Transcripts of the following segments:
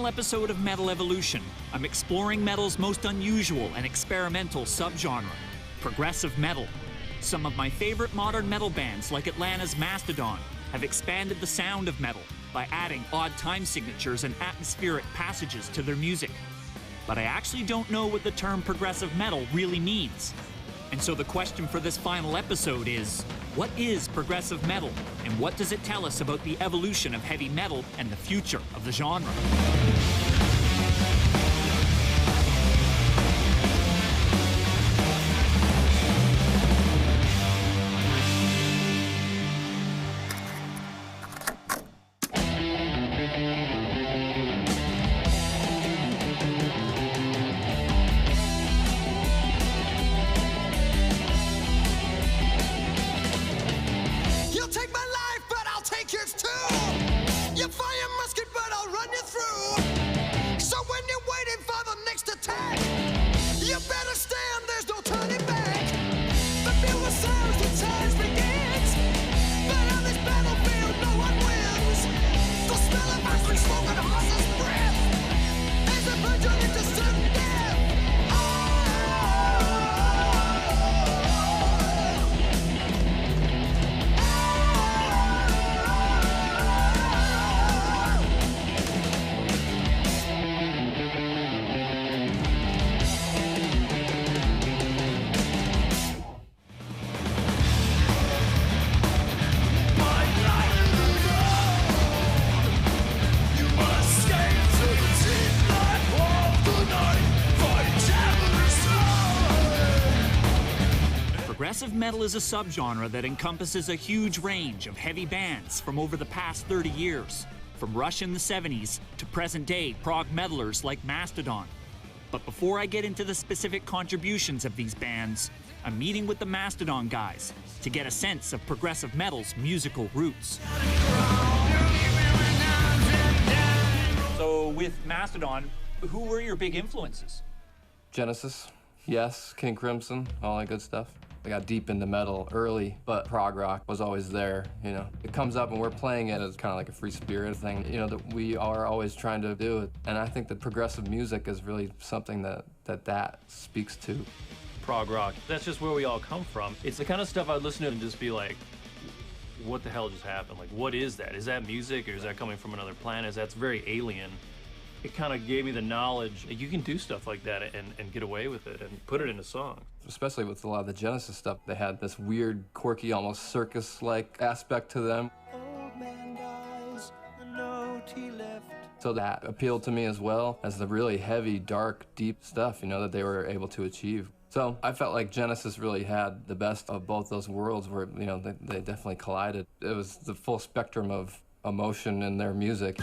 final episode of Metal Evolution, I'm exploring metal's most unusual and experimental subgenre, progressive metal. Some of my favorite modern metal bands, like Atlanta's Mastodon, have expanded the sound of metal by adding odd time signatures and atmospheric passages to their music. But I actually don't know what the term progressive metal really means. And so the question for this final episode is, what is progressive metal, and what does it tell us about the evolution of heavy metal and the future of the genre? Progressive metal is a subgenre that encompasses a huge range of heavy bands from over the past 30 years, from Rush in the 70s to present-day prog metalers like Mastodon. But before I get into the specific contributions of these bands, I'm meeting with the Mastodon guys to get a sense of progressive metal's musical roots. So with Mastodon, who were your big influences? Genesis, Yes, King Crimson, all that good stuff. I got deep into metal early, but prog rock was always there, you know. It comes up and we're playing it as kind of like a free spirit thing, you know, that we are always trying to do. And I think that progressive music is really something that speaks to. Prog rock, that's just where we all come from. It's the kind of stuff I'd listen to and just be like, what the hell just happened? Like, what is that? Is that music, or is that coming from another planet? That's very alien. It kind of gave me the knowledge that you can do stuff like that and get away with it and put it in a song. Especially with a lot of the Genesis stuff, they had this weird, quirky, almost circus-like aspect to them. Old man dies, the note he left. So that appealed to me as well as the really heavy, dark, deep stuff, you know, that they were able to achieve. So I felt like Genesis really had the best of both those worlds where, you know, they definitely collided. It was the full spectrum of emotion in their music.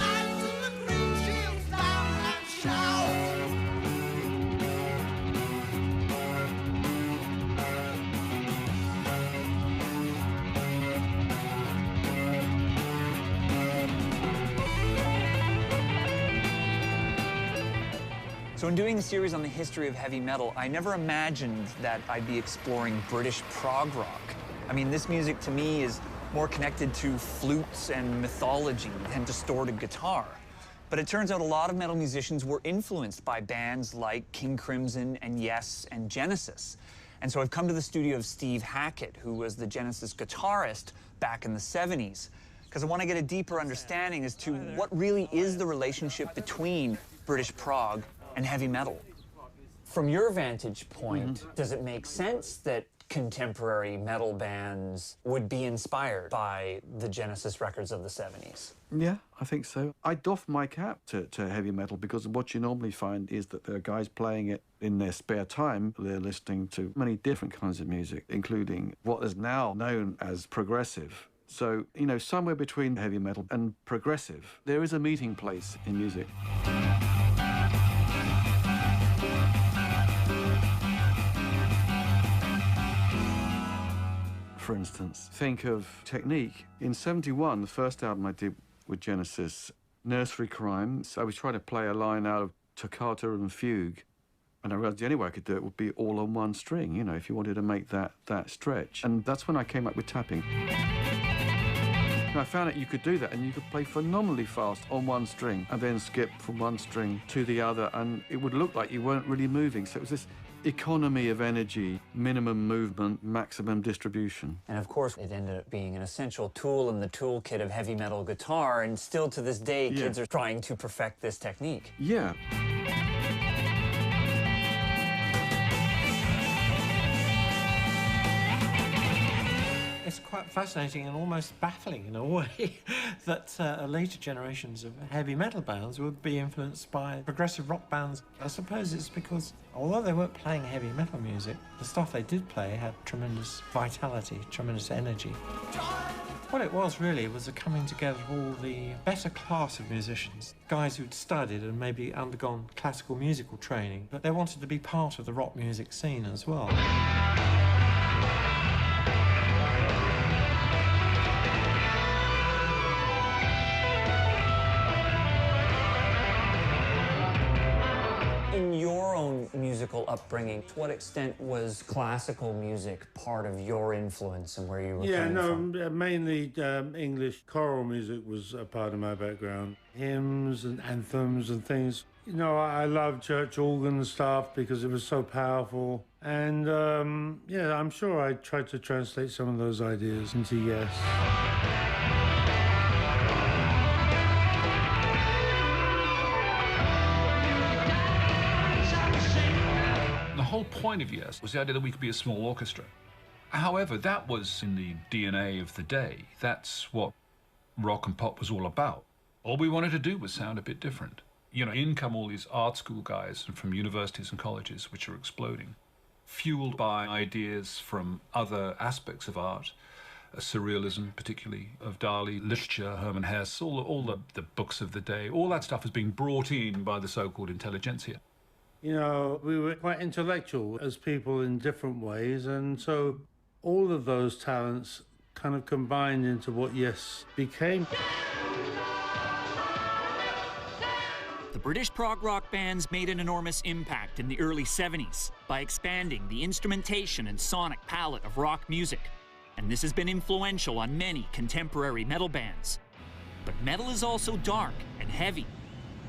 So in doing a series on the history of heavy metal, I never imagined that I'd be exploring British prog rock. I mean, this music to me is more connected to flutes and mythology and distorted guitar. But it turns out a lot of metal musicians were influenced by bands like King Crimson and Yes and Genesis. And so I've come to the studio of Steve Hackett, who was the Genesis guitarist back in the 70s, because I want to get a deeper understanding as to what really is the relationship between British prog and heavy metal. From your vantage point, does it make sense that contemporary metal bands would be inspired by the Genesis records of the 70s? Yeah, I think so. I doff my cap to heavy metal because what you normally find is that there are guys playing it in their spare time. They're listening to many different kinds of music, including what is now known as progressive. So, you know, somewhere between heavy metal and progressive, there is a meeting place in music. For instance, think of Technique. In '71, the first album I did with Genesis, Nursery Crime, so I was trying to play a line out of Toccata and Fugue, and I realized the only way I could do it would be all on one string, you know, if you wanted to make that stretch. And that's when I came up with tapping. And I found out you could do that, and you could play phenomenally fast on one string and then skip from one string to the other, and it would look like you weren't really moving. So it was this economy of energy, minimum movement, maximum distribution. And of course, it ended up being an essential tool in the toolkit of heavy metal guitar, and still to this day, kids are trying to perfect this technique. Yeah. It's quite fascinating and almost baffling in a way that later generations of heavy metal bands would be influenced by progressive rock bands. I suppose it's because, although they weren't playing heavy metal music, the stuff they did play had tremendous vitality, tremendous energy. What it was really was a coming together of all the better class of musicians, guys who'd studied and maybe undergone classical musical training, but they wanted to be part of the rock music scene as well. In your own musical upbringing, to what extent was classical music part of your influence and where you were coming from? Mainly English choral music was a part of my background. Hymns and anthems and things. You know, I love church organ stuff because it was so powerful. And yeah, I'm sure I tried to translate some of those ideas into Yes. The whole point of Yes was the idea that we could be a small orchestra. However, that was in the DNA of the day. That's what rock and pop was all about. All we wanted to do was sound a bit different. You know, in come all these art school guys from universities and colleges, which are exploding, fueled by ideas from other aspects of art, surrealism, particularly of Dali, literature, Hermann Hesse, all the books of the day. All that stuff was being brought in by the so-called intelligentsia. You know, we were quite intellectual as people in different ways, and so all of those talents kind of combined into what Yes became. The British prog rock bands made an enormous impact in the early 70s by expanding the instrumentation and sonic palette of rock music, and this has been influential on many contemporary metal bands. But metal is also dark and heavy,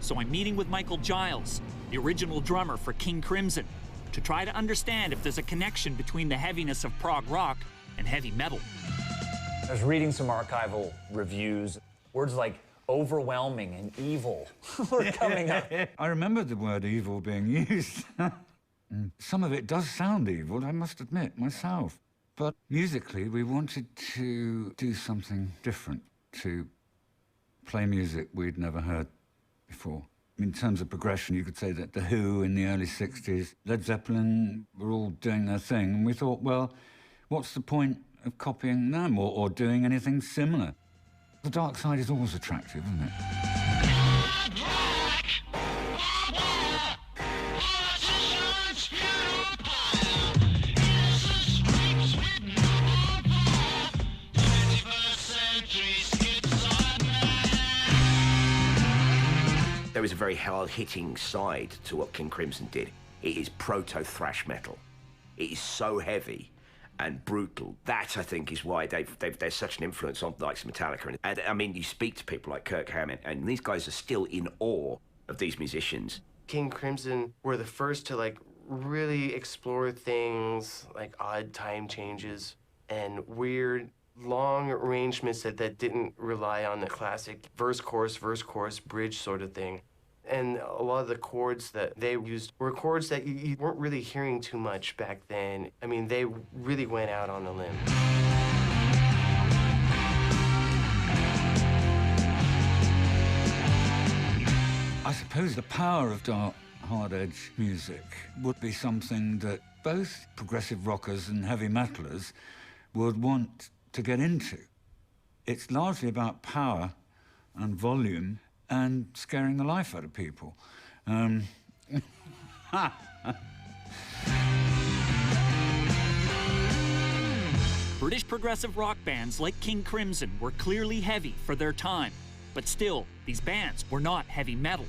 so I'm meeting with Michael Giles, the original drummer for King Crimson, to try to understand if there's a connection between the heaviness of prog rock and heavy metal. I was reading some archival reviews. Words like overwhelming and evil were coming up. I remember the word evil being used. Some of it does sound evil, I must admit, myself. But musically, we wanted to do something different, to play music we'd never heard before. In terms of progression, you could say that The Who in the early 60s, Led Zeppelin were all doing their thing, and we thought, well, what's the point of copying them or doing anything similar? The dark side is always attractive, isn't it? There is a very hard-hitting side to what King Crimson did. It is proto-thrash metal. It is so heavy and brutal. That, I think, is why there's such an influence on the likes of Metallica. And I mean, you speak to people like Kirk Hammett, and these guys are still in awe of these musicians. King Crimson were the first to, like, really explore things like odd time changes and weird long arrangements that didn't rely on the classic verse, chorus, bridge sort of thing. And a lot of the chords that they used were chords that you weren't really hearing too much back then. I mean, they really went out on a limb. I suppose the power of dark, hard-edge music would be something that both progressive rockers and heavy metalers would want to get into. It's largely about power and volume and scaring the life out of people. British progressive rock bands like King Crimson were clearly heavy for their time, but still, these bands were not heavy metal.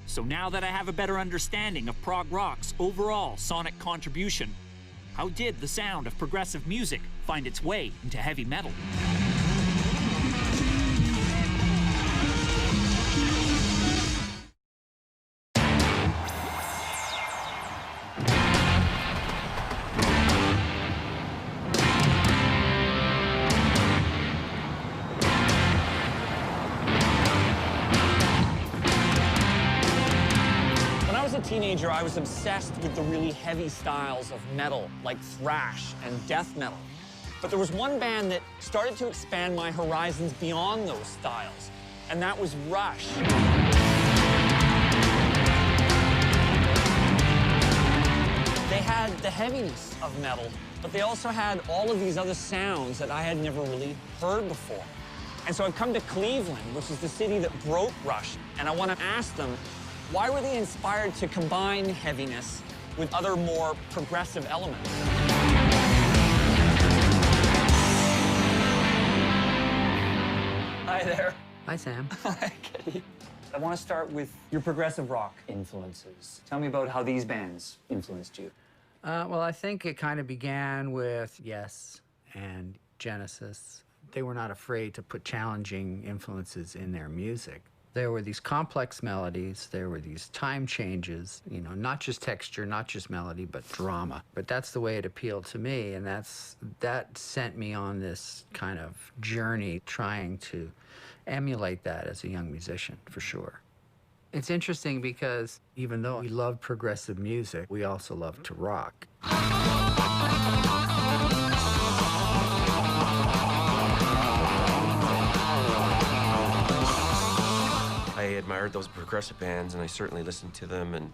So now that I have a better understanding of prog rock's overall sonic contribution, how did the sound of progressive music find its way into heavy metal? teenager, I was obsessed with the really heavy styles of metal, like thrash and death metal. But there was one band that started to expand my horizons beyond those styles, and that was Rush. They had the heaviness of metal, but they also had all of these other sounds that I had never really heard before. And so I've come to Cleveland, which is the city that broke Rush, and I want to ask them, why were they inspired to combine heaviness with other more progressive elements? Hi there. Hi, Sam. Hi, Kitty. I want to start with your progressive rock influences. Tell me about how these bands influenced you. Well, I think it kind of began with Yes and Genesis. They were not afraid to put challenging influences in their music. There were these complex melodies, there were these time changes, you know, not just texture, not just melody, but drama. But that's the way it appealed to me, and that sent me on this kind of journey trying to emulate that as a young musician, for sure. It's interesting because even though we love progressive music, we also love to rock. I admired those progressive bands, and I certainly listened to them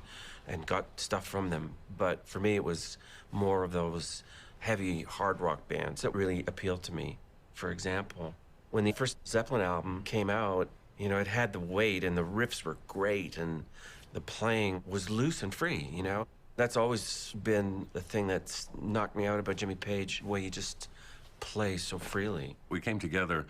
and got stuff from them. But for me, it was more of those heavy hard rock bands that really appealed to me. For example, when the first Zeppelin album came out, you know, it had the weight, and the riffs were great, and the playing was loose and free, you know? That's always been the thing that's knocked me out about Jimmy Page, the way he just plays so freely. We came together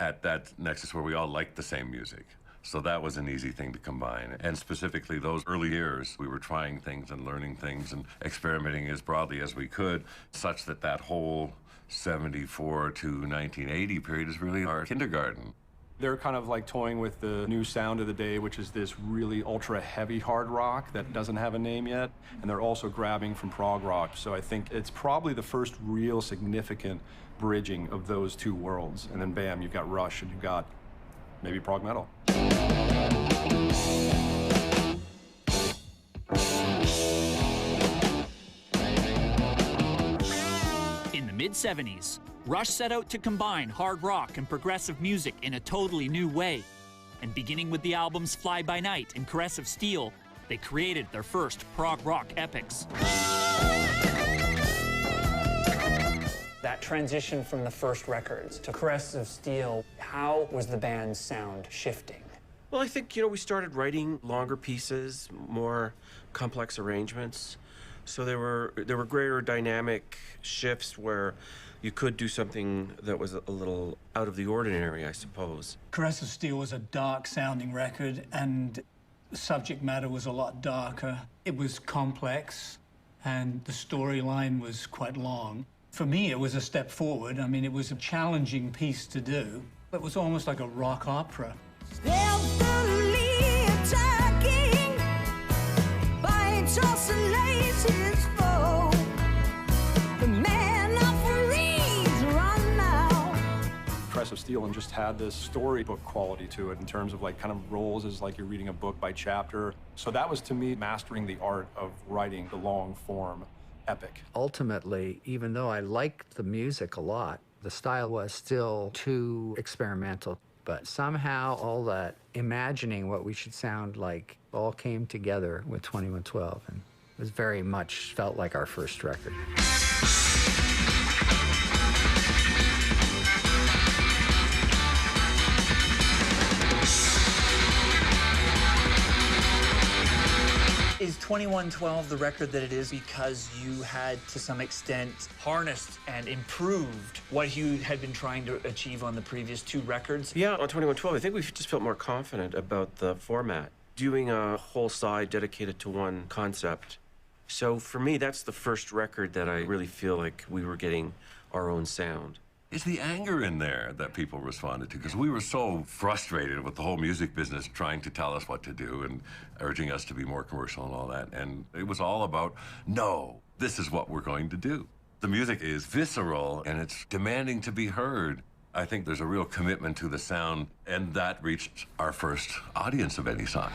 at that nexus where we all liked the same music. So that was an easy thing to combine. And specifically those early years, we were trying things and learning things and experimenting as broadly as we could, such that that whole 74 to 1980 period is really our kindergarten. They're kind of like toying with the new sound of the day, which is this really ultra-heavy hard rock that doesn't have a name yet, and they're also grabbing from prog rock. So I think it's probably the first real significant bridging of those two worlds. And then bam, you've got Rush and you've got maybe prog metal. In the mid-70s, Rush set out to combine hard rock and progressive music in a totally new way. And beginning with the albums Fly By Night and Caress of Steel, they created their first prog rock epics. That transition from the first records to Caress of Steel, how was the band's sound shifting? Well, I think, you know, we started writing longer pieces, more complex arrangements. So there were greater dynamic shifts where you could do something that was a little out of the ordinary, I suppose. Caress of Steel was a dark-sounding record, and the subject matter was a lot darker. It was complex, and the storyline was quite long. For me, it was a step forward. I mean, it was a challenging piece to do. It was almost like a rock opera. Stealthily attacking by its oscillated foe. The man of Reeds run now. Caress of Steel and just had this storybook quality to it in terms of like kind of rolls as like you're reading a book by chapter. So that was to me mastering the art of writing the long form epic. Ultimately, even though I liked the music a lot, the style was still too experimental. But somehow all that imagining what we should sound like all came together with 2112, and it was very much felt like our first record. Is 2112 the record that it is because you had, to some extent, harnessed and improved what you had been trying to achieve on the previous two records? Yeah, on 2112, I think we just felt more confident about the format, doing a whole side dedicated to one concept. So for me, that's the first record that I really feel like we were getting our own sound. It's the anger in there that people responded to, because we were so frustrated with the whole music business trying to tell us what to do and urging us to be more commercial and all that. And it was all about, no, this is what we're going to do. The music is visceral and it's demanding to be heard. I think there's a real commitment to the sound, and that reached our first audience of any size.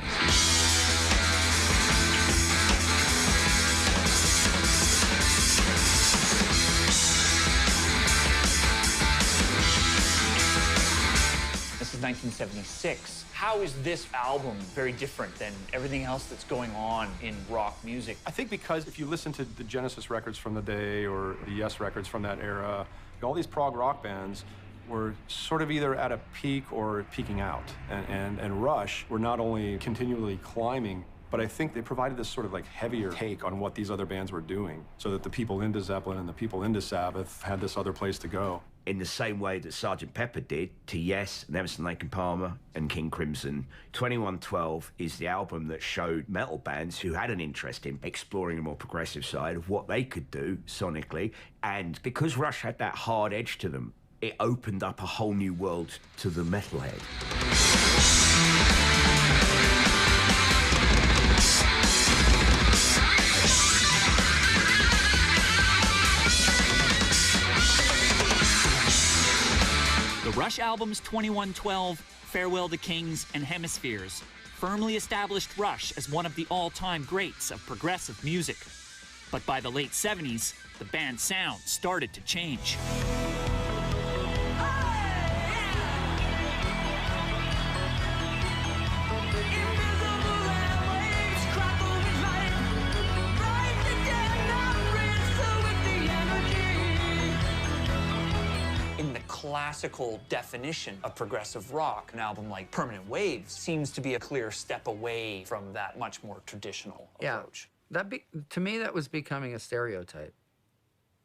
is 1976. How is this album very different than everything else that's going on in rock music? I think because if you listen to the Genesis records from the day or the Yes records from that era, all these prog rock bands were sort of either at a peak or peaking out. And Rush were not only continually climbing, but I think they provided this sort of like heavier take on what these other bands were doing, so that the people into Zeppelin and the people into Sabbath had this other place to go. In the same way that Sgt. Pepper did to Yes, and Emerson, Lake and Palmer, and King Crimson, 2112 is the album that showed metal bands who had an interest in exploring a more progressive side of what they could do sonically. And because Rush had that hard edge to them, it opened up a whole new world to the metalhead. The Rush albums 2112, Farewell to Kings, and Hemispheres firmly established Rush as one of the all-time greats of progressive music. But by the late 70s, the band's sound started to change. Classical definition of progressive rock, an album like Permanent Waves seems to be a clear step away from that much more traditional approach. To me, that was becoming a stereotype.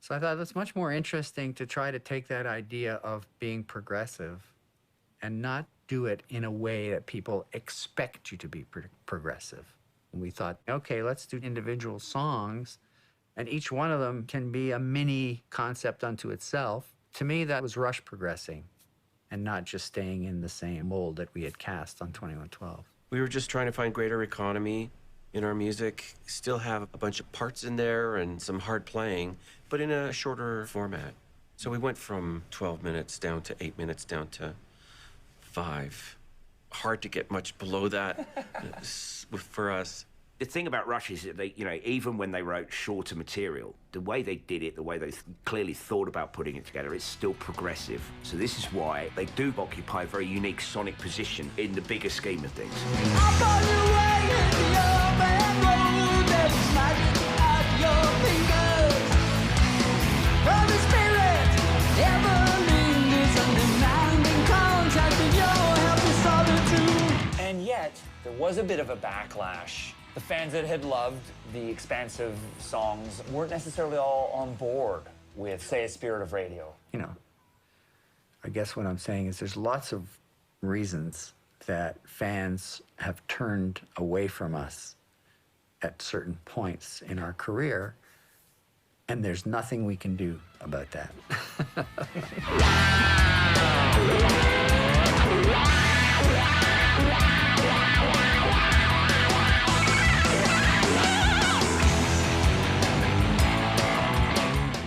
So I thought it's much more interesting to try to take that idea of being progressive and not do it in a way that people expect you to be progressive. And we thought, okay, let's do individual songs, and each one of them can be a mini concept unto itself. To me, that was Rush progressing and not just staying in the same mold that we had cast on 2112. We were just trying to find greater economy in our music, still have a bunch of parts in there and some hard playing, but in a shorter format. So we went from 12 minutes down to 8 minutes down to 5. Hard to get much below that for us. The thing about Rush is that they, even when they wrote shorter material, the way they did it, the way they clearly thought about putting it together, it's still progressive. So this is why they do occupy a very unique sonic position in the bigger scheme of things. And yet, there was a bit of a backlash. The fans that had loved the expansive songs weren't necessarily all on board with, say, A Spirit of Radio. I guess what I'm saying is there's lots of reasons that fans have turned away from us at certain points in our career, and there's nothing we can do about that.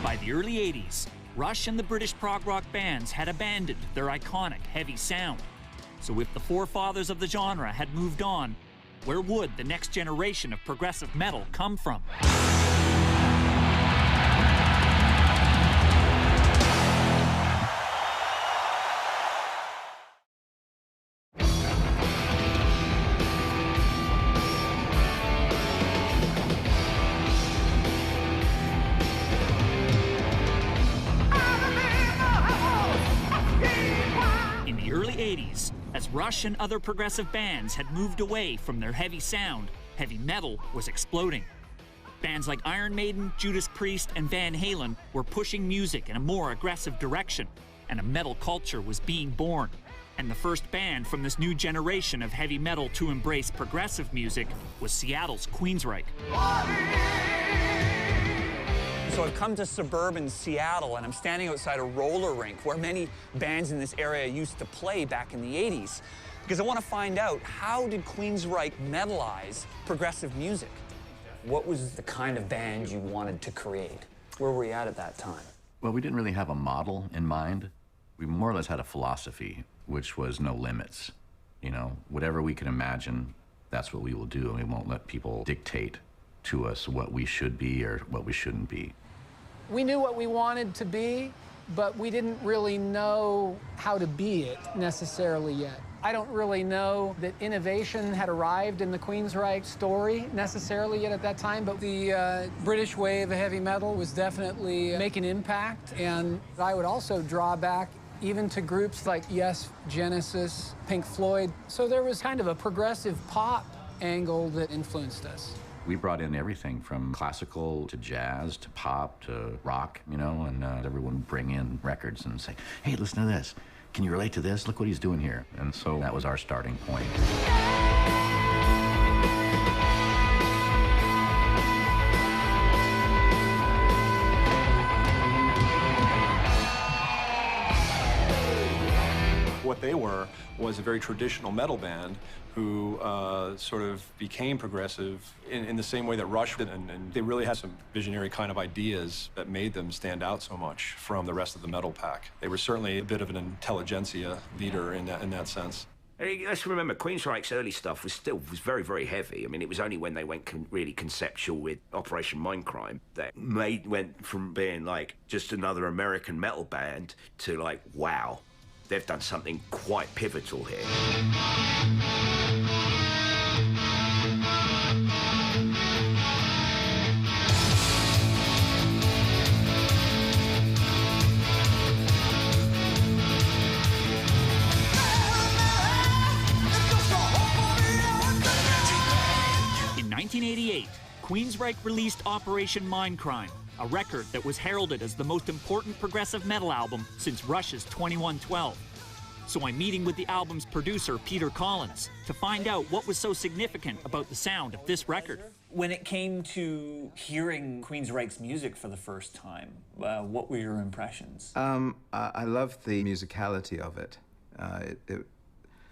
By the early 80s, Rush and the British prog rock bands had abandoned their iconic heavy sound. So if the forefathers of the genre had moved on, where would the next generation of progressive metal come from? As Rush and other progressive bands had moved away from their heavy sound, heavy metal was exploding. Bands like Iron Maiden, Judas Priest, and Van Halen were pushing music in a more aggressive direction, and a metal culture was being born. And the first band from this new generation of heavy metal to embrace progressive music was Seattle's Queensryche. So I've come to suburban Seattle, and I'm standing outside a roller rink where many bands in this area used to play back in the 80s, because I want to find out, how did Queensryche metalize progressive music? What was the kind of band you wanted to create? Where were you at that time? Well, we didn't really have a model in mind. We more or less had a philosophy, which was no limits. Whatever we can imagine, that's what we will do, and we won't let people dictate to us what we should be or what we shouldn't be. We knew what we wanted to be, but we didn't really know how to be it necessarily yet. I don't really know that innovation had arrived in the Queensryche story necessarily yet at that time, but the British wave of heavy metal was definitely making impact, and I would also draw back even to groups like Yes, Genesis, Pink Floyd. So there was kind of a progressive pop angle that influenced us. We brought in everything from classical to jazz to pop to rock, you know, and everyone would bring in records and say, hey, listen to this. Can you relate to this? Look what he's doing here. And so that was our starting point. What they were was a very traditional metal band who sort of became progressive in the same way that Rush did, and they really had some visionary kind of ideas that made them stand out so much from the rest of the metal pack. They were certainly a bit of an intelligentsia leader in that sense. Let's remember, Queensryche's early stuff was very, very heavy. I mean, it was only when they went really conceptual with Operation Mindcrime that went from being like just another American metal band to like, wow, they've done something quite pivotal here. In 1988, Queensryche released Operation Mindcrime, a record that was heralded as the most important progressive metal album since Rush's 2112. So I'm meeting with the album's producer, Peter Collins, to find out what was so significant about the sound of this record. When it came to hearing Queensryche's music for the first time, what were your impressions? I loved the musicality of it. It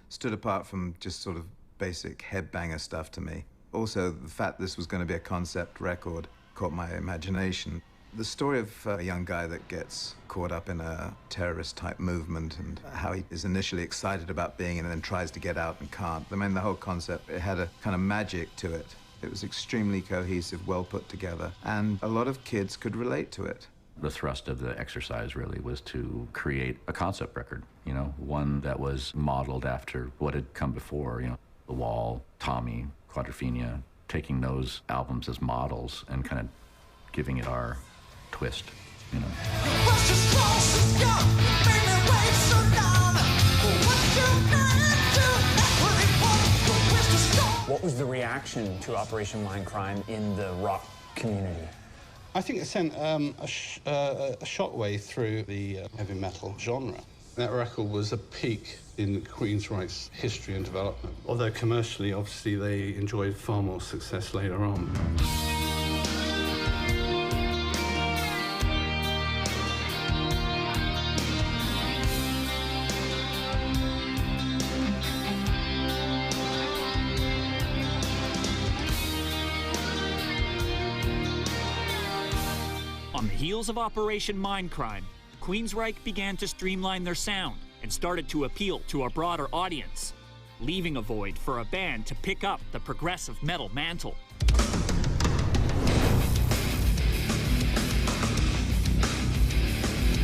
stood apart from just sort of basic headbanger stuff to me. Also, the fact this was going to be a concept record caught my imagination. The story of a young guy that gets caught up in a terrorist-type movement and how he is initially excited about being in it and then tries to get out and can't. I mean, the whole concept, it had a kind of magic to it. It was extremely cohesive, well put together, and a lot of kids could relate to it. The thrust of the exercise really was to create a concept record, you know, one that was modeled after what had come before, you know, The Wall, Tommy, Quadrophenia, taking those albums as models and kind of giving it our twist, you know. What was the reaction to Operation Mindcrime in the rock community? I think it sent a shockwave through the heavy metal genre. That record was a peak in Queensryche's history and development. Although commercially, obviously, they enjoyed far more success later on. On the heels of Operation Mindcrime, Queensryche began to streamline their sound and started to appeal to a broader audience, leaving a void for a band to pick up the progressive metal mantle.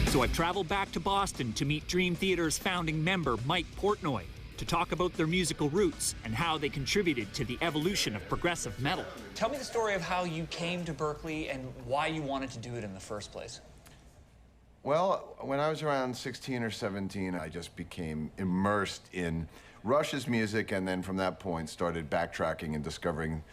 So I've traveled back to Boston to meet Dream Theater's founding member, Mike Portnoy, to talk about their musical roots and how they contributed to the evolution of progressive metal. Tell me the story of how you came to Berklee and why you wanted to do it in the first place. Well, when I was around 16 or 17, I just became immersed in Rush's music, and then from that point started backtracking and discovering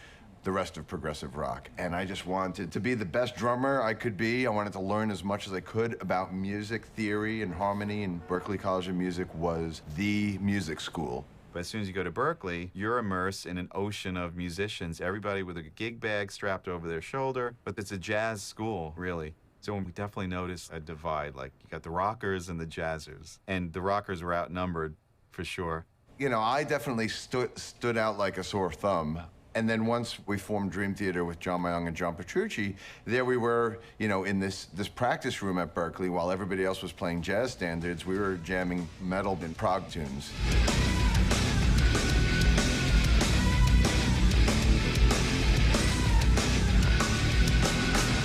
the rest of progressive rock. And I just wanted to be the best drummer I could be. I wanted to learn as much as I could about music theory and harmony, and Berklee College of Music was the music school. But as soon as you go to Berklee, you're immersed in an ocean of musicians, everybody with a gig bag strapped over their shoulder, but it's a jazz school, really. So we definitely noticed a divide. Like, you got the rockers and the jazzers, and the rockers were outnumbered, for sure. You know, I definitely stood out like a sore thumb. And then once we formed Dream Theater with John Myung and John Petrucci, there we were, you know, in this practice room at Berklee while everybody else was playing jazz standards. We were jamming metal and prog tunes.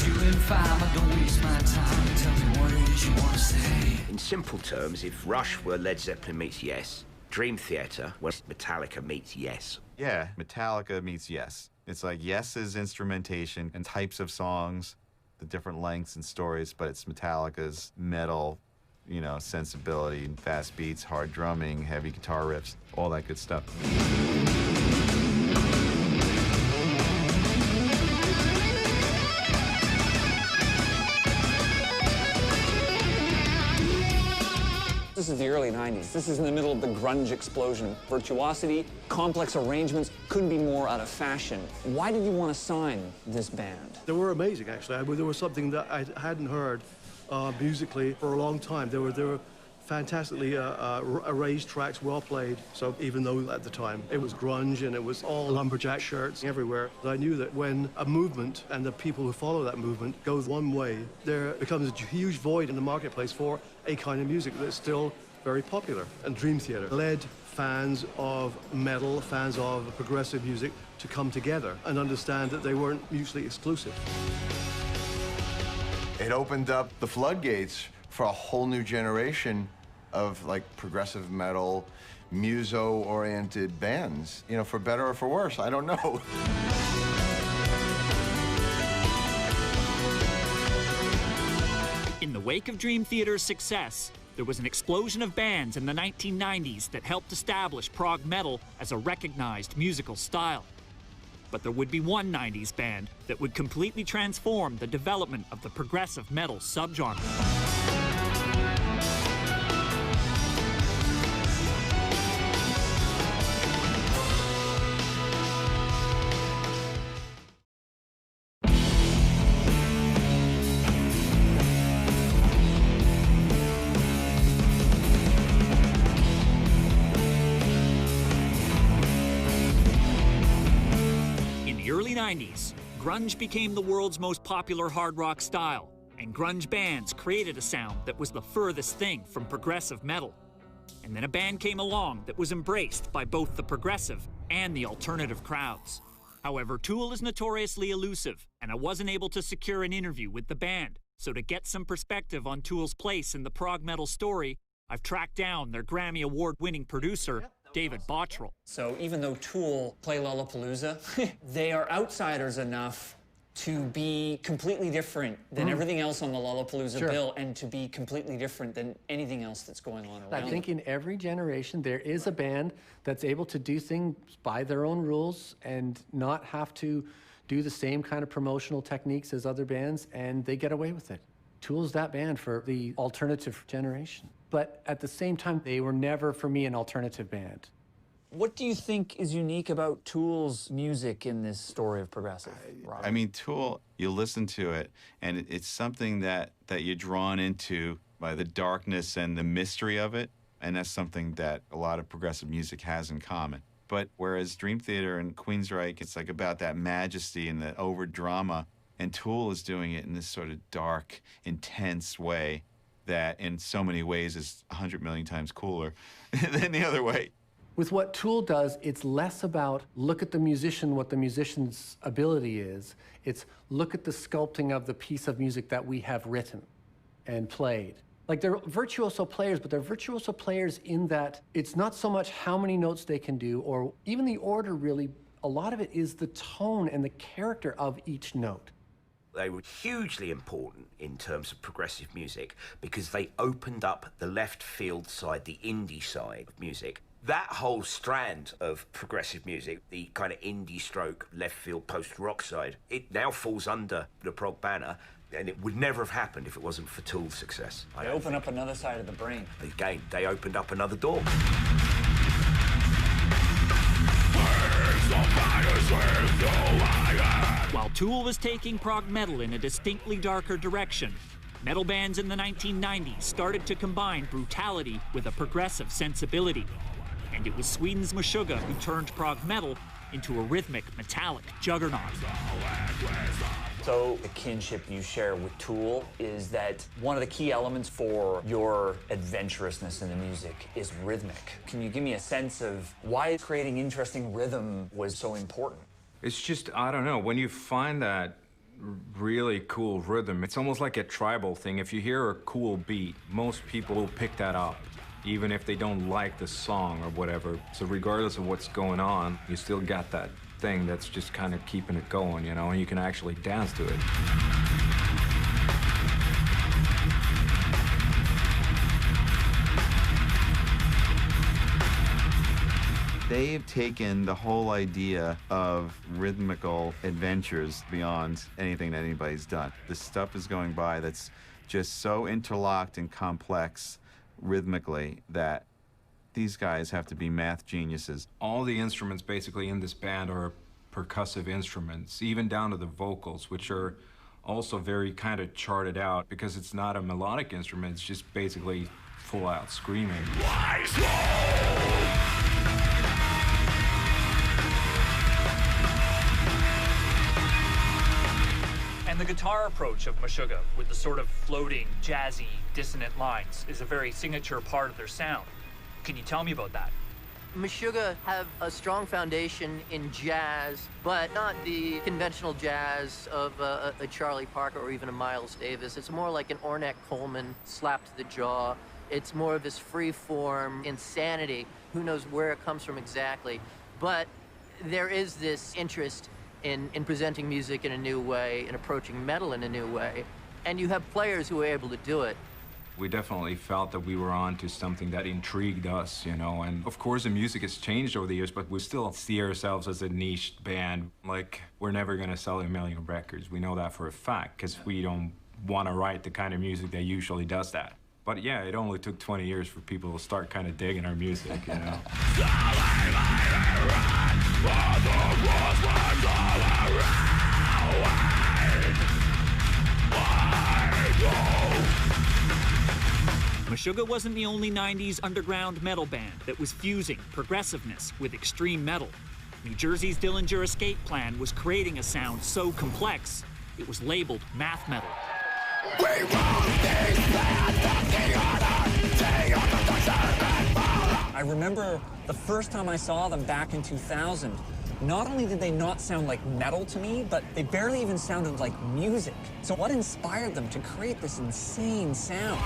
Do it feeling fine, but don't waste my time. Tell me what it is you want to say. In simple terms, if Rush were Led Zeppelin meets Yes, Dream Theater was Metallica meets Yes. Yeah, Metallica meets Yes. It's like Yes's instrumentation and types of songs, the different lengths and stories, but it's Metallica's metal, you know, sensibility, fast beats, hard drumming, heavy guitar riffs, all that good stuff. This is the early 90s. This is in the middle of the grunge explosion. Virtuosity, complex arrangements couldn't be more out of fashion. Why did you want to sign this band? They were amazing, actually. There was something that I hadn't heard musically for a long time. They were fantastically arranged tracks, well played. So even though at the time it was grunge and it was all lumberjack shirts everywhere, I knew that when a movement and the people who follow that movement goes one way, there becomes a huge void in the marketplace for a kind of music that's still very popular. And Dream Theater led fans of metal, fans of progressive music to come together and understand that they weren't mutually exclusive. It opened up the floodgates for a whole new generation of like progressive metal, muso-oriented bands. You know, for better or for worse, I don't know. In the wake of Dream Theater's success, there was an explosion of bands in the 1990s that helped establish prog metal as a recognized musical style. But there would be one 90s band that would completely transform the development of the progressive metal subgenre. Early 90s, grunge became the world's most popular hard rock style, and grunge bands created a sound that was the furthest thing from progressive metal. And then a band came along that was embraced by both the progressive and the alternative crowds. However, Tool is notoriously elusive, and I wasn't able to secure an interview with the band. So to get some perspective on Tool's place in the prog metal story, I've tracked down their Grammy Award-winning producer, David Bottrell. So even though Tool play Lollapalooza, they are outsiders enough to be completely different than everything else on the Lollapalooza bill and to be completely different than anything else that's going on around. I think in every generation there is a band that's able to do things by their own rules and not have to do the same kind of promotional techniques as other bands, and they get away with it. Tool's that band for the alternative generation. But at the same time, they were never, for me, an alternative band. What do you think is unique about Tool's music in this story of progressive rock? I mean, Tool, you listen to it, and it's something that you're drawn into by the darkness and the mystery of it, and that's something that a lot of progressive music has in common. But whereas Dream Theater and Queensryche, it's like about that majesty and the over-drama, and Tool is doing it in this sort of dark, intense way that in so many ways is 100 million times cooler than the other way. With what Tool does, it's less about look at the musician, what the musician's ability is. It's look at the sculpting of the piece of music that we have written and played. Like, they're virtuoso players, but they're virtuoso players in that it's not so much how many notes they can do or even the order, really. A lot of it is the tone and the character of each note. They were hugely important in terms of progressive music because they opened up the left field side, the indie side of music. That whole strand of progressive music, the kind of indie stroke, left field post-rock side, it now falls under the prog banner, and it would never have happened if it wasn't for Tool's success. They open up another side of the brain. Again, they opened up another door. While Tool was taking prog metal in a distinctly darker direction, metal bands in the 1990s started to combine brutality with a progressive sensibility. And it was Sweden's Meshuggah who turned prog metal into a rhythmic, metallic juggernaut. So the kinship you share with Tool is that one of the key elements for your adventurousness in the music is rhythmic. Can you give me a sense of why creating interesting rhythm was so important? It's just, I don't know, when you find that really cool rhythm. It's almost like a tribal thing. If you hear a cool beat, most people will pick that up, even if they don't like the song or whatever. So regardless of what's going on, you still got that thing that's just kind of keeping it going, you know, and you can actually dance to it. They've taken the whole idea of rhythmical adventures beyond anything that anybody's done. The stuff is going by that's just so interlocked and complex rhythmically that these guys have to be math geniuses. All the instruments basically in this band are percussive instruments, even down to the vocals, which are also very kind of charted out because it's not a melodic instrument, it's just basically full-out screaming. And the guitar approach of Meshuggah, with the sort of floating, jazzy, dissonant lines, is a very signature part of their sound. Can you tell me about that? Meshuggah have a strong foundation in jazz, but not the conventional jazz of a Charlie Parker or even a Miles Davis. It's more like an Ornette Coleman slap to the jaw. It's more of this free-form insanity. Who knows where it comes from exactly. But there is this interest in presenting music in a new way and approaching metal in a new way. And you have players who are able to do it. We definitely felt that we were on to something that intrigued us, you know, and of course the music has changed over the years, but we still see ourselves as a niche band. Like, we're never gonna sell 1 million records. We know that for a fact, because we don't want to write the kind of music that usually does that. But yeah, it only took 20 years for people to start kind of digging our music, you know. Meshuggah wasn't the only 90s underground metal band that was fusing progressiveness with extreme metal. New Jersey's Dillinger Escape Plan was creating a sound so complex, it was labeled math metal. I remember the first time I saw them back in 2000, not only did they not sound like metal to me, but they barely even sounded like music. So what inspired them to create this insane sound?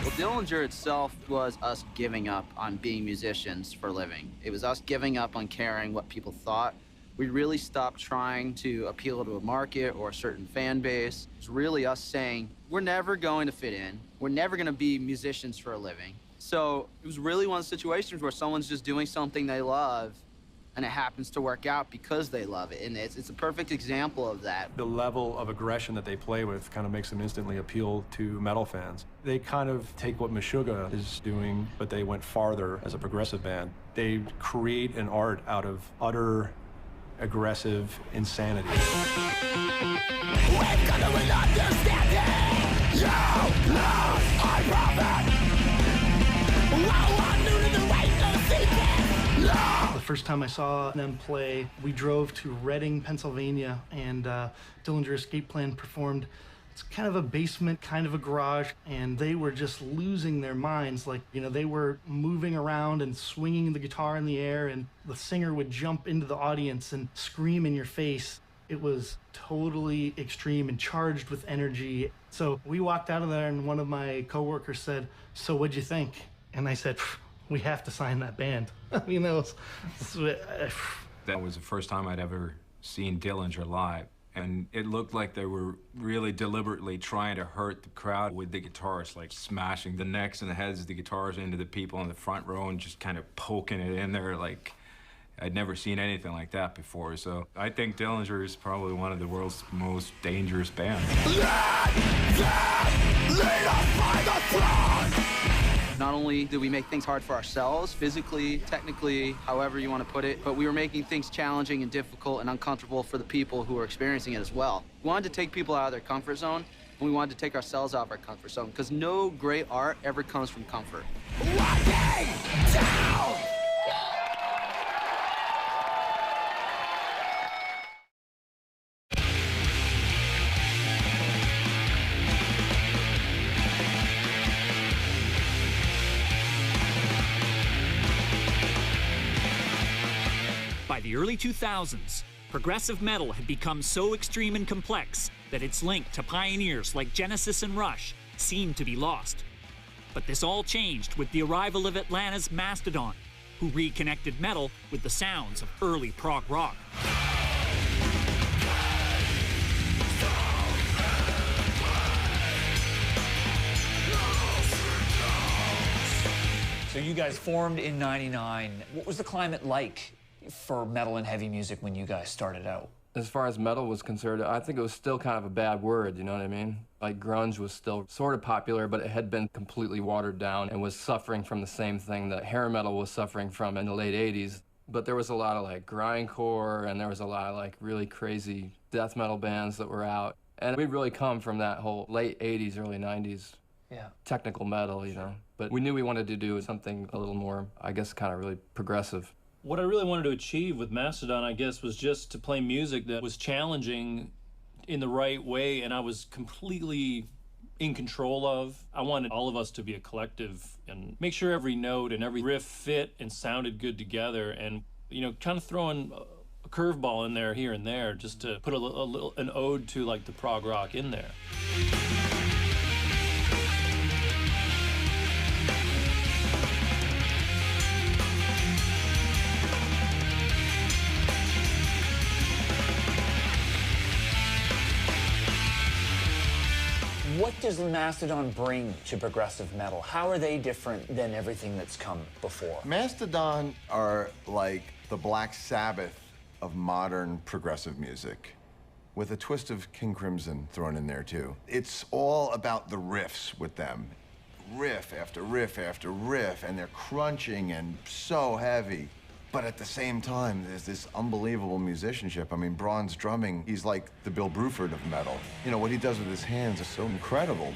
Well, Dillinger itself was us giving up on being musicians for a living. It was us giving up on caring what people thought. We really stopped trying to appeal to a market or a certain fan base. It's really us saying, we're never going to fit in. We're never going to be musicians for a living. So it was really one of the situations where someone's just doing something they love, and it happens to work out because they love it. And it's a perfect example of that. The level of aggression that they play with kind of makes them instantly appeal to metal fans. They kind of take what Meshuggah is doing, but they went farther as a progressive band. They create an art out of utter aggressive insanity. The first time I saw them play, we drove to Reading, Pennsylvania, and Dillinger Escape Plan performed. It's kind of a basement, kind of a garage, and they were just losing their minds. Like, you know, they were moving around and swinging the guitar in the air, and the singer would jump into the audience and scream in your face. It was totally extreme and charged with energy. So we walked out of there, and one of my coworkers said, "So what'd you think?" And I said, "We have to sign that band." You know, that was the first time I'd ever seen Dillinger live. And it looked like they were really deliberately trying to hurt the crowd with the guitars, like smashing the necks and the heads of the guitars into the people in the front row and just kind of poking it in there. Like, I'd never seen anything like that before. So I think Dillinger is probably one of the world's most dangerous bands. Not only did we make things hard for ourselves, physically, technically, however you want to put it, but we were making things challenging and difficult and uncomfortable for the people who were experiencing it as well. We wanted to take people out of their comfort zone, and we wanted to take ourselves out of our comfort zone, because no great art ever comes from comfort. the early 2000s, progressive metal had become so extreme and complex that its link to pioneers like Genesis and Rush seemed to be lost. But this all changed with the arrival of Atlanta's Mastodon, who reconnected metal with the sounds of early prog rock. So you guys formed in '99. What was the climate like for metal and heavy music when you guys started out? As far as metal was concerned, I think it was still kind of a bad word, you know what I mean? Like, grunge was still sort of popular, but it had been completely watered down and was suffering from the same thing that hair metal was suffering from in the late 80s. But there was a lot of, like, grindcore, and there was a lot of, like, really crazy death metal bands that were out. And we'd really come from that whole late 80s, early 90s technical metal, you know? But we knew we wanted to do something a little more, I guess, kind of really progressive. What I really wanted to achieve with Mastodon, I guess, was just to play music that was challenging in the right way, and I was completely in control of. I wanted all of us to be a collective and make sure every note and every riff fit and sounded good together, and, you know, kind of throwing a curveball in there here and there just to put an ode to, like, the prog rock in there. What does Mastodon bring to progressive metal? How are they different than everything that's come before? Mastodon are like the Black Sabbath of modern progressive music, with a twist of King Crimson thrown in there too. It's all about the riffs with them. Riff after riff after riff, and they're crunching and so heavy. But at the same time, there's this unbelievable musicianship. I mean, Braun's drumming, he's like the Bill Bruford of metal. You know, what he does with his hands is so incredible.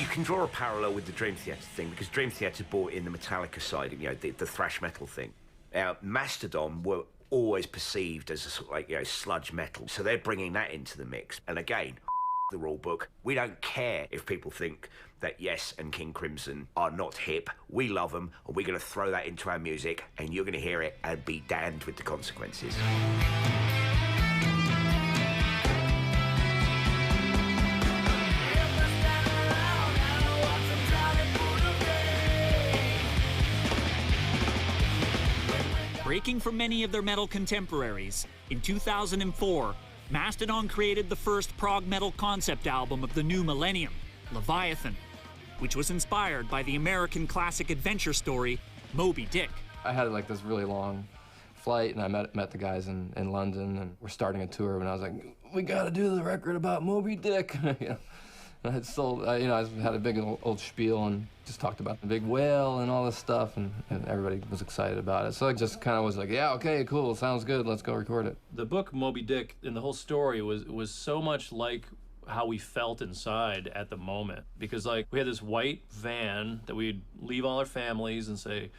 You can draw a parallel with the Dream Theater thing, because Dream Theater brought in the Metallica side, you know, the thrash metal thing. Mastodon were always perceived as a sort of, like, you know, sludge metal. So they're bringing that into the mix. And again, the rule book. We don't care if people think that Yes and King Crimson are not hip. We love them, and we're going to throw that into our music, and you're going to hear it and be damned with the consequences. Breaking from many of their metal contemporaries, in 2004, Mastodon created the first prog metal concept album of the new millennium, Leviathan, which was inspired by the American classic adventure story, Moby Dick. I had like this really long flight, and I met the guys in London, and we're starting a tour, and I was like, we gotta do the record about Moby Dick. You know? And I had sold, you know, I had a big old spiel and just talked about the big whale and all this stuff, and everybody was excited about it. So I just kind of was like, yeah, okay, cool, sounds good, let's go record it. The book Moby Dick and the whole story was so much like how we felt inside at the moment. Because, like, we had this white van that we'd leave all our families and say,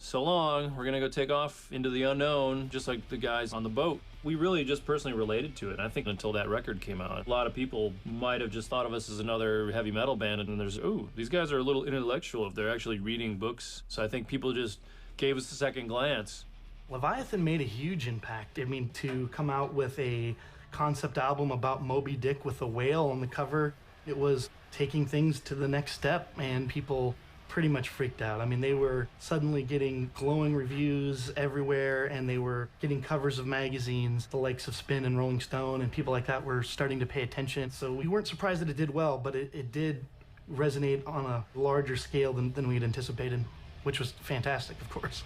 so long, we're gonna go take off into the unknown, just like the guys on the boat. We really just personally related to it. And I think until that record came out, a lot of people might have just thought of us as another heavy metal band, and there's, ooh, these guys are a little intellectual if they're actually reading books. So I think people just gave us a second glance. Leviathan made a huge impact. I mean, to come out with a concept album about Moby Dick with a whale on the cover, it was taking things to the next step, and people pretty much freaked out. I mean, they were suddenly getting glowing reviews everywhere, and they were getting covers of magazines, the likes of Spin and Rolling Stone, and people like that were starting to pay attention. So we weren't surprised that it did well, but it did resonate on a larger scale than we'd anticipated, which was fantastic, of course.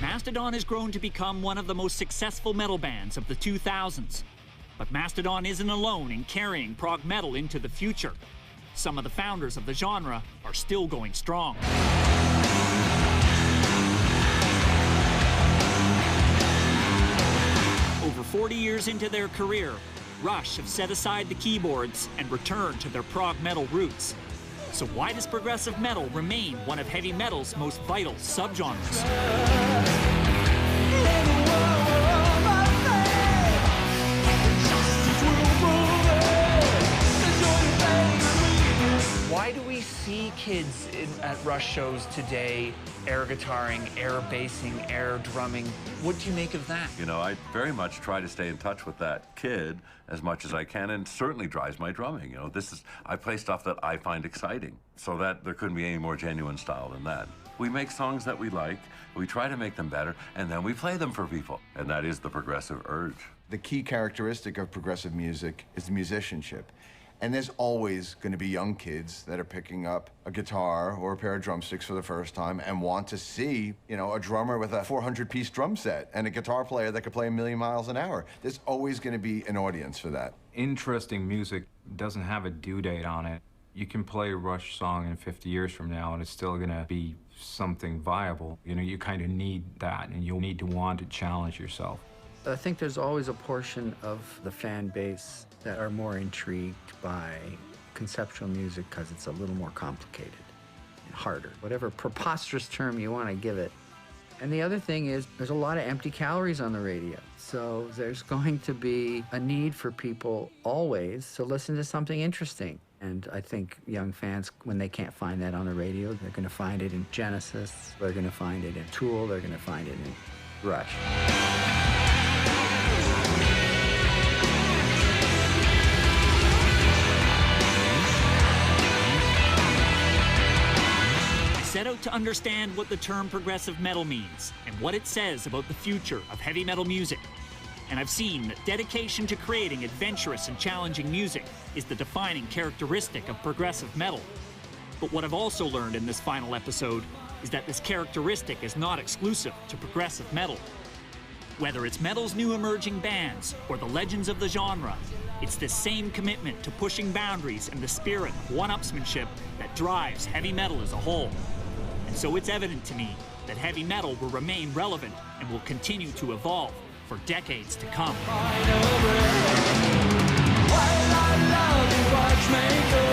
Mastodon has grown to become one of the most successful metal bands of the 2000s. But Mastodon isn't alone in carrying prog metal into the future. Some of the founders of the genre are still going strong. Over 40 years into their career, Rush have set aside the keyboards and returned to their prog metal roots. So why does progressive metal remain one of heavy metal's most vital subgenres? Why do we see kids at Rush shows today air guitaring, air bassing, air drumming? What do you make of that? You know, I very much try to stay in touch with that kid as much as I can, and certainly drives my drumming. You know, I play stuff that I find exciting, so that there couldn't be any more genuine style than that. We make songs that we like, we try to make them better, and then we play them for people, and that is the progressive urge. The key characteristic of progressive music is the musicianship. And there's always going to be young kids that are picking up a guitar or a pair of drumsticks for the first time and want to see, you know, a drummer with a 400-piece drum set and a guitar player that could play 1,000,000 miles an hour. There's always going to be an audience for that. Interesting music doesn't have a due date on it. You can play a Rush song in 50 years from now and it's still going to be something viable. You know, you kind of need that, and you'll need to want to challenge yourself. I think there's always a portion of the fan base that are more intrigued by conceptual music because it's a little more complicated and harder, whatever preposterous term you want to give it. And the other thing is there's a lot of empty calories on the radio. So there's going to be a need for people always to listen to something interesting. And I think young fans, when they can't find that on the radio, they're going to find it in Genesis, they're going to find it in Tool, they're going to find it in Rush. Set out to understand what the term progressive metal means and what it says about the future of heavy metal music. And I've seen that dedication to creating adventurous and challenging music is the defining characteristic of progressive metal. But what I've also learned in this final episode is that this characteristic is not exclusive to progressive metal. Whether it's metal's new emerging bands or the legends of the genre, it's this same commitment to pushing boundaries and the spirit of one-upsmanship that drives heavy metal as a whole. And so it's evident to me that heavy metal will remain relevant and will continue to evolve for decades to come. While I love you, watchmaker.